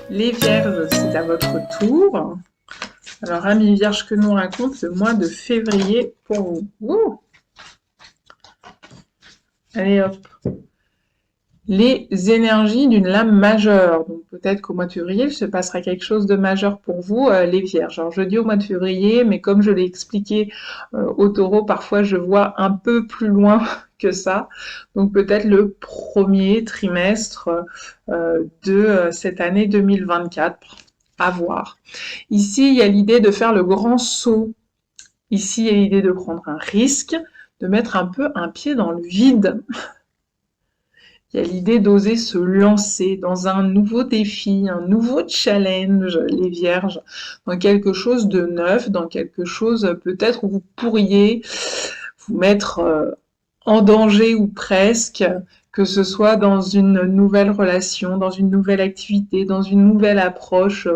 Les Vierges, c'est à votre tour. Alors, amis Vierges, que nous raconte le mois de février pour vous? Ouh, allez hop. Les énergies d'une lame majeure. Donc peut-être qu'au mois de février, il se passera quelque chose de majeur pour vous, les Vierges. Alors je dis au mois de février, mais comme je l'ai expliqué au Taureau, parfois je vois un peu plus loin que ça. Donc peut-être le premier trimestre de cette année 2024. À voir. Ici, il y a l'idée de faire le grand saut. Ici, il y a l'idée de prendre un risque, de mettre un peu un pied dans le vide. Il y a l'idée d'oser se lancer dans un nouveau défi, un nouveau challenge, les Vierges, dans quelque chose de neuf, dans quelque chose peut-être où vous pourriez vous mettre en danger ou presque, que ce soit dans une nouvelle relation, dans une nouvelle activité, dans une nouvelle approche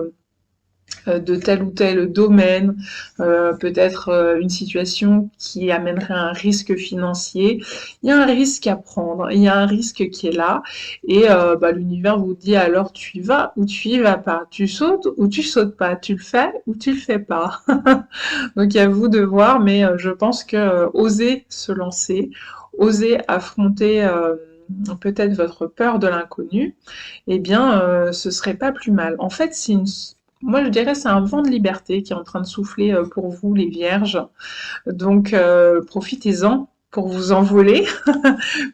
de tel ou tel domaine, peut-être une situation qui amènerait un risque financier. Il y a un risque à prendre, il y a un risque qui est là, et l'univers vous dit alors tu y vas ou tu y vas pas, tu sautes ou tu sautes pas, tu le fais ou tu le fais pas. Donc à vous de voir, mais je pense que oser se lancer, oser affronter peut-être votre peur de l'inconnu, eh bien, ce serait pas plus mal. En fait, moi je dirais c'est un vent de liberté qui est en train de souffler pour vous, les Vierges. Donc, profitez-en pour vous envoler,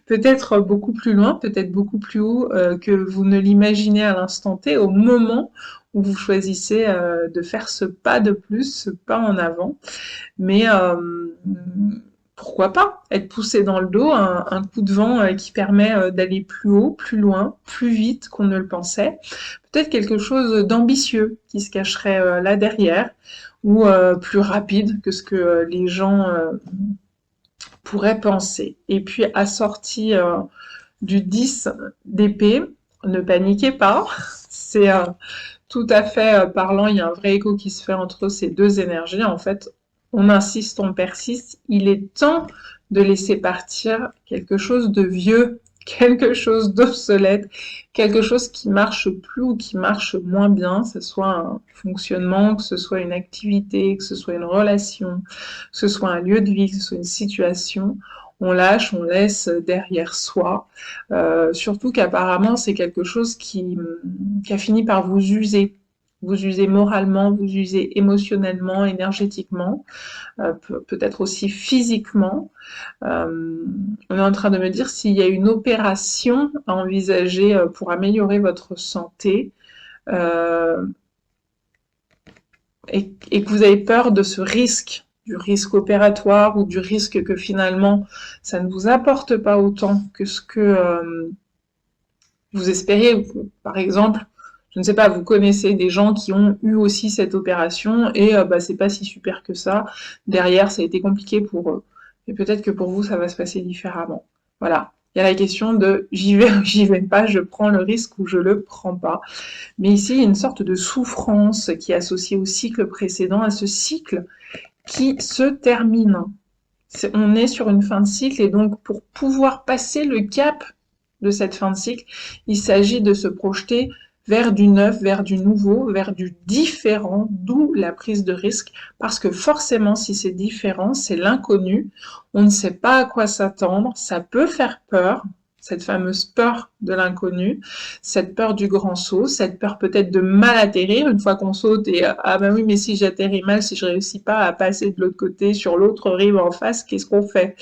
peut-être beaucoup plus loin, peut-être beaucoup plus haut que vous ne l'imaginez à l'instant T, au moment où vous choisissez de faire ce pas de plus, ce pas en avant. Mais pourquoi pas être poussé dans le dos, un coup de vent qui permet d'aller plus haut, plus loin, plus vite qu'on ne le pensait. Peut-être quelque chose d'ambitieux qui se cacherait là derrière, ou plus rapide que ce que les gens pourraient penser. Et puis assorti du 10 d'épée, ne paniquez pas, c'est tout à fait parlant, il y a un vrai écho qui se fait entre ces deux énergies. En fait, on insiste, on persiste. Il est temps de laisser partir quelque chose de vieux, quelque chose d'obsolète, quelque chose qui marche plus ou qui marche moins bien, que ce soit un fonctionnement, que ce soit une activité, que ce soit une relation, que ce soit un lieu de vie, que ce soit une situation. On lâche, on laisse derrière soi. Surtout qu'apparemment, c'est quelque chose qui a fini par vous user. Vous usez moralement, vous usez émotionnellement, énergétiquement, peut-être aussi physiquement. On est en train de me dire s'il y a une opération à envisager pour améliorer votre santé et que vous avez peur de ce risque, du risque opératoire ou du risque que finalement ça ne vous apporte pas autant que ce que vous espériez. Par exemple, je ne sais pas, vous connaissez des gens qui ont eu aussi cette opération et c'est pas si super que ça. Derrière, ça a été compliqué pour eux. Et peut-être que pour vous, ça va se passer différemment. Voilà. Il y a la question de j'y vais ou j'y vais pas, je prends le risque ou je le prends pas. Mais ici, il y a une sorte de souffrance qui est associée au cycle précédent, à ce cycle qui se termine. On est sur une fin de cycle et donc pour pouvoir passer le cap de cette fin de cycle, il s'agit de se projeter vers du neuf, vers du nouveau, vers du différent, d'où la prise de risque, parce que forcément, si c'est différent, c'est l'inconnu, on ne sait pas à quoi s'attendre, ça peut faire peur, cette fameuse peur de l'inconnu, cette peur du grand saut, cette peur peut-être de mal atterrir une fois qu'on saute et ah ben oui mais si j'atterris mal, si je réussis pas à passer de l'autre côté sur l'autre rive en face, qu'est-ce qu'on fait?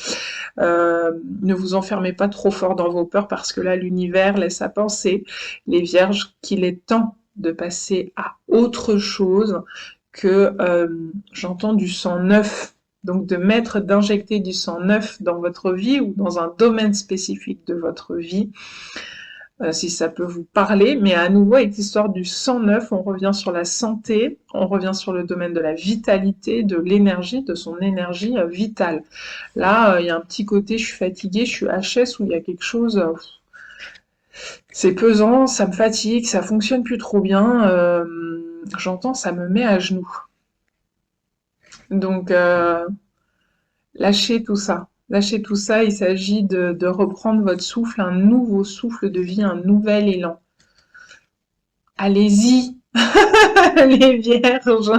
Ne vous enfermez pas trop fort dans vos peurs parce que là l'univers laisse à penser les Vierges qu'il est temps de passer à autre chose que j'entends du sang neuf. Donc de mettre, d'injecter du sang neuf dans votre vie ou dans un domaine spécifique de votre vie, si ça peut vous parler. Mais à nouveau, avec l'histoire du sang neuf, on revient sur la santé, on revient sur le domaine de la vitalité, de l'énergie, de son énergie vitale. Là, il y a un petit côté, je suis fatiguée, je suis HS, où il y a quelque chose, c'est pesant, ça me fatigue, ça fonctionne plus trop bien. J'entends, ça me met à genoux. Donc, lâchez tout ça. Lâchez tout ça, il s'agit de reprendre votre souffle, un nouveau souffle de vie, un nouvel élan. allez-y, les vierges,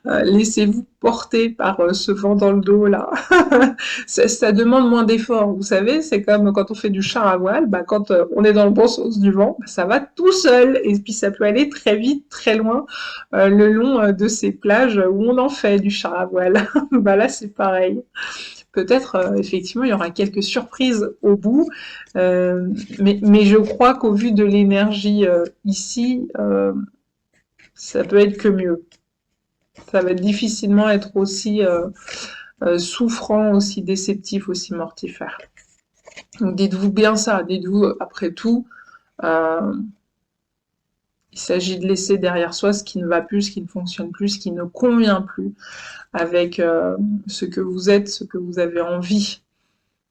laissez-vous porter par ce vent dans le dos là. Ça demande moins d'efforts, vous savez, c'est comme quand on fait du char à voile, bah, quand on est dans le bon sens du vent, bah, ça va tout seul, et puis ça peut aller très vite, très loin, le long de ces plages où on en fait du char à voile. Bah là c'est pareil. Peut-être effectivement il y aura quelques surprises au bout, mais je crois qu'au vu de l'énergie ici, ça peut être que mieux. Ça va difficilement être aussi souffrant, aussi déceptif, aussi mortifère. Donc dites-vous bien ça, dites-vous après tout, euh, il s'agit de laisser derrière soi ce qui ne va plus, ce qui ne fonctionne plus, ce qui ne convient plus avec ce que vous êtes, ce que vous avez envie.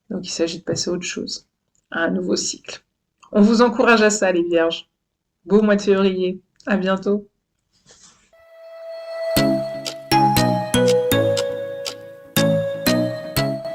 Donc il s'agit de passer à autre chose, à un nouveau cycle. On vous encourage à ça, les vierges. Beau mois de février. À bientôt.